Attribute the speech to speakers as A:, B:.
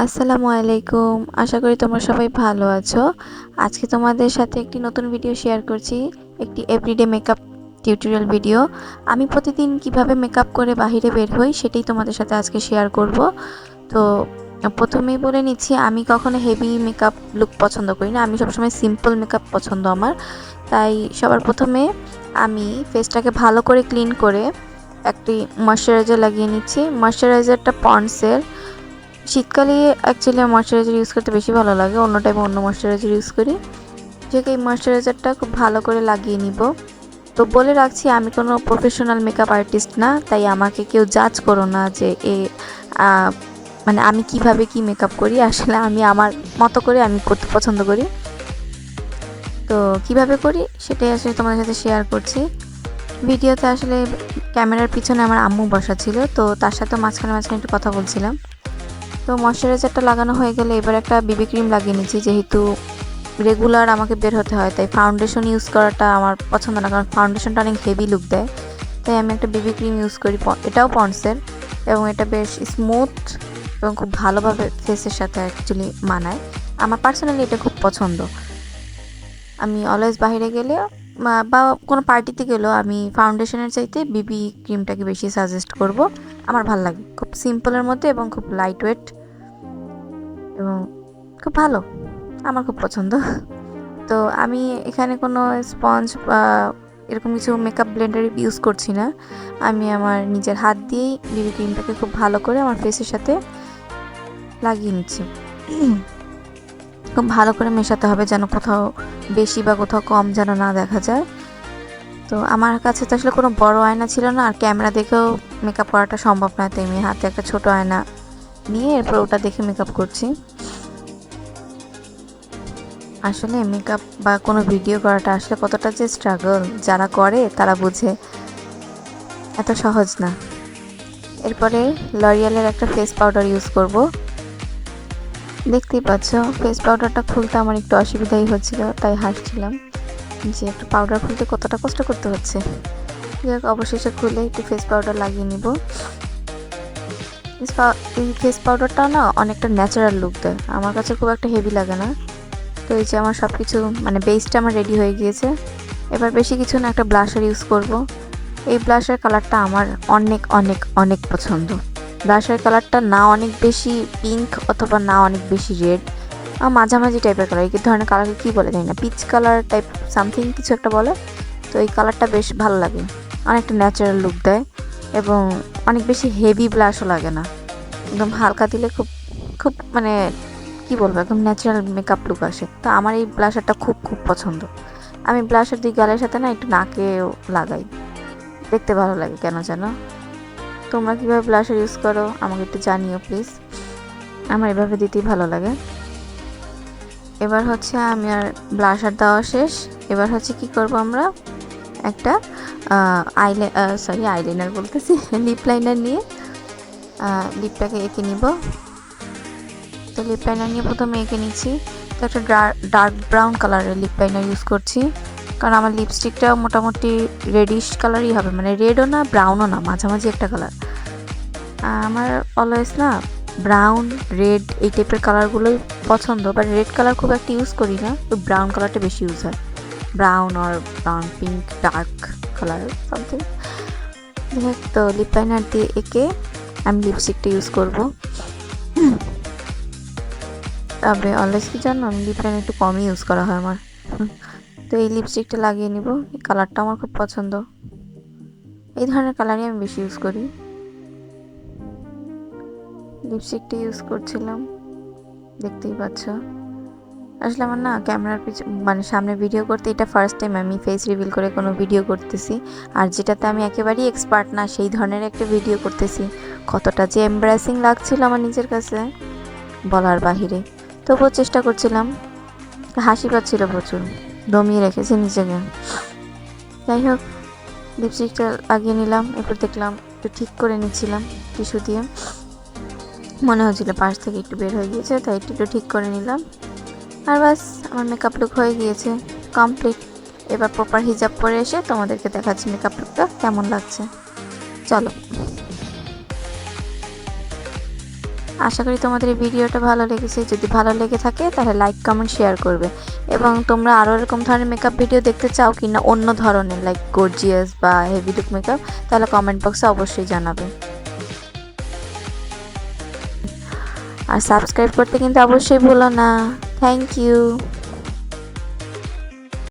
A: আসসালামু আলাইকুম। আশা করি তোমরা সবাই ভালো আছো। আজকে তোমাদের সাথে একটি নতুন ভিডিও শেয়ার করছি। একটি এভরিডে মেকআপ টিউটোরিয়াল ভিডিও। আমি প্রতিদিন কিভাবে মেকআপ করে বাহিরে বের হই সেটাই তোমাদের সাথে আজকে শেয়ার করব। তো প্রথমেই বলে নিচ্ছি, আমি কখনো হেভি মেকআপ লুক পছন্দ করি না। আমি সবসময় সিম্পল মেকআপ পছন্দ আমার। তাই সবার প্রথমে আমি ফেসটাকে ভালো করে ক্লিন করে একটি ময়শ্চারাইজার লাগিয়ে নিচ্ছি। ময়শ্চারাইজারটা পন্ডসের। শীতকালে অ্যাকচুয়ালি ময়শ্চারাইজার ইউজ করতে বেশি ভালো লাগে, অন্য টাইমে অন্য ময়শ্চারাইজার ইউজ করি। যেহেতু এই ময়শ্চারাইজারটা খুব ভালো করে লাগিয়ে নিব। তো বলে রাখছি, আমি কোনো প্রফেশনাল মেকআপ আর্টিস্ট না, তাই আমাকে কেউ জাজ করো না যে মানে আমি কিভাবে কি মেকআপ করি। আসলে আমি আমার মতো করে আমি করতে পছন্দ করি। তো কিভাবে করি সেটাই আসলে তোমাদের সাথে শেয়ার করছি ভিডিওতে। আসলে ক্যামেরার পিছনে আমার আম্মু বসা ছিল, তো তার সাথে মাঝখানে মাঝখানে একটু কথা বলছিলাম। তো ময়শ্চারাইজারটা লাগানো হয়ে গেলে এবার একটা বিবি ক্রিম লাগিয়ে নিচ্ছি। যেহেতু রেগুলার আমাকে বের হতে হয়, তাই ফাউন্ডেশন ইউজ করাটা আমার পছন্দ না, কারণ ফাউন্ডেশনটা অনেক হেভি লুক দেয়। তাই আমি একটা বিবি ক্রিম ইউজ করি, এটাও পন্ডসের, এবং এটা বেশ স্মুথ এবং খুব ভালোভাবে ফেসের সাথে অ্যাকচুয়ালি মানায়। আমার পার্সোনালি এটা খুব পছন্দ। আমি অলওয়েজ বাইরে গেলে বা কোনো পার্টিতে গেলেও আমি ফাউন্ডেশনের চাইতে বিবি ক্রিমটাকে বেশি সাজেস্ট করব। আমার ভালো লাগে, খুব সিম্পলের মধ্যে এবং খুব লাইট ওয়েট এবং খুব ভালো, আমার খুব পছন্দ। তো আমি এখানে কোনো স্পঞ্জ বা এরকম কিছু মেকআপ ব্লেন্ডার ইউজ করছি না। আমি আমার নিজের হাত দিয়েই বিবি ক্রিমটাকে খুব ভালো করে আমার ফেসের সাথে লাগিয়ে নিচ্ছি। খুব ভালো করে মেশাতে হবে, যেন কোথাও বেশি বা কোথাও কম যেন না দেখা যায়। তো আমার কাছে তো আসলে কোনো বড় আয়না ছিল না, আর ক্যামেরা দেখেও মেকআপ করাটা সম্ভব নয়, তাই আমি হাতে একটা ছোট আয়না নিয়ে এরপর ওটা দেখে মেকআপ করছি। আসলে মেকআপ বা কোনো ভিডিও করাটা আসলে কতটা যে স্ট্রাগল, যারা করে তারা বুঝে, এত সহজ না। এরপরে লরিয়ালের একটা ফেস পাউডার ইউজ করব। দেখতেই পাচ্ছ, ফেস পাউডারটা খুলতে আমার একটু অসুবিধাই হচ্ছিল, তাই হাসছিলাম যে একটু পাউডার খুলতে কতটা কষ্ট করতে হচ্ছে। যাই হোক, অবশেষে খুলে একটু ফেস পাউডার লাগিয়ে নিব। এই ফেস পাউডারটা না অনেকটা ন্যাচারাল লুক দেয়, আমার কাছে খুব একটা হেভি লাগে না। তো এই যে আমার সব কিছু মানে বেসটা আমার রেডি হয়ে গিয়েছে। এবার বেশি কিছু না, একটা ব্লাশার ইউজ করব। এই ব্লাশার কালারটা আমার অনেক অনেক অনেক পছন্দ। ব্লাশার কালারটা না অনেক বেশি পিঙ্ক অথবা না অনেক বেশি রেড, মাঝামাঝি টাইপের কালার। এই ধরনের কালারকে কী বলে জানি না, পিচ কালার টাইপ সামথিং কিছু একটা বলে। তো এই কালারটা বেশ ভালো লাগে, অনেকটা ন্যাচারাল লুক দেয় এবং অনেক বেশি হেভি ব্লাশও লাগে না। একদম হালকা দিলে খুব খুব মানে কি বলবো, একদম ন্যাচারাল মেকআপ লুক আসে। তো আমার এই ব্লাশারটা খুব খুব পছন্দ। আমি ব্লাশার দিই গালের সাথে না, একটু নাকেও লাগাই, দেখতে ভালো লাগে কেন যেন। তোমরা কীভাবে ব্লাশার ইউজ করো আমাকে একটু জানিও প্লিজ, আমার এভাবে দিতেই ভালো লাগে। এবার হচ্ছে আমি আর ব্লাশার দেওয়া শেষ। এবার হচ্ছে কি করব, আমরা একটা আইলাইনার বলতেছি, লিপ লাইনার নিয়ে লিপটাকে এঁকে নিব। তো লিপ লাইনার নিয়ে প্রথমে এঁকে নিচ্ছি। তো একটা ডার্ক ব্রাউন কালারের লিপ লাইনার ইউজ করছি, কারণ আমার লিপস্টিকটাও মোটামুটি রেডিশ কালারই হবে, মানে রেডও না ব্রাউনও না, মাঝামাঝি একটা কালার। আমার অলওয়েজ না ব্রাউন রেড এই টাইপের কালারগুলোই পছন্দ, বাট রেড কালার খুব একটা ইউজ করি না, তো ব্রাউন কালারটা বেশি ইউজ হয়। ব্রাউন আর brown pink dark colour something. তো লিপ লাইনার দিয়ে এঁকে আমি লিপস্টিকটা ইউজ করব। তবে অলওয়েজ কি জানো, আমি লিপ লাইনার একটু কমই ইউজ করা হয় আমার। তো এই লিপস্টিকটা লাগিয়ে নিব। এই কালারটা আমার খুব পছন্দ, এই ধরনের কালারই আমি বেশি ইউজ করি। লিপস্টিকটা ইউজ করছিলাম, দেখতেই পাচ্ছ। আসলে আমার না ক্যামেরার মানে সামনে ভিডিও করতে এটা ফার্স্ট টাইম আমি ফেস রিভিল করে কোনো ভিডিও করতেছি, আর যেটাতে আমি একেবারেই এক্সপার্ট না সেই ধরনের একটা ভিডিও করতেছি। কতটা যে এমব্রাসিং লাগছিল আমার নিজের কাছে বলার বাহিরে। তবুও চেষ্টা করছিলাম, হাসি পাচ্ছিল প্রচুর, দমিয়ে রেখেছি নিজেকে। যাই হোক, লিপস্টিকটা লাগিয়ে নিলাম। এরপর দেখলাম একটু ঠিক করে নিচ্ছিলাম টিস্যু দিয়ে, মনে হচ্ছিল পাশ থেকে একটু বের হয়ে গিয়েছে, তাই একটু ঠিক করে নিলাম। আর বাস, আমার মেকআপ লুক হয়ে গিয়েছে কমপ্লিট। এবার প্রপার হিজাব পরে এসে তোমাদেরকে দেখাচ্ছি মেকআপ লুকটা কেমন লাগছে। চলো। আশা করি তোমাদের এই ভিডিওটা ভালো লেগেছে। যদি ভালো লেগে থাকে তাহলে লাইক কমেন্ট শেয়ার করবে, এবং তোমরা আরও এরকম ধরনের মেকআপ ভিডিও দেখতে চাও কি না, অন্য ধরনের লাইক গর্জিয়াস বা হেভি লুক মেকআপ, তাহলে কমেন্ট বক্সে অবশ্যই জানাবে। আর সাবস্ক্রাইব করতে কিন্তু অবশ্যই ভুলো না। Thank you.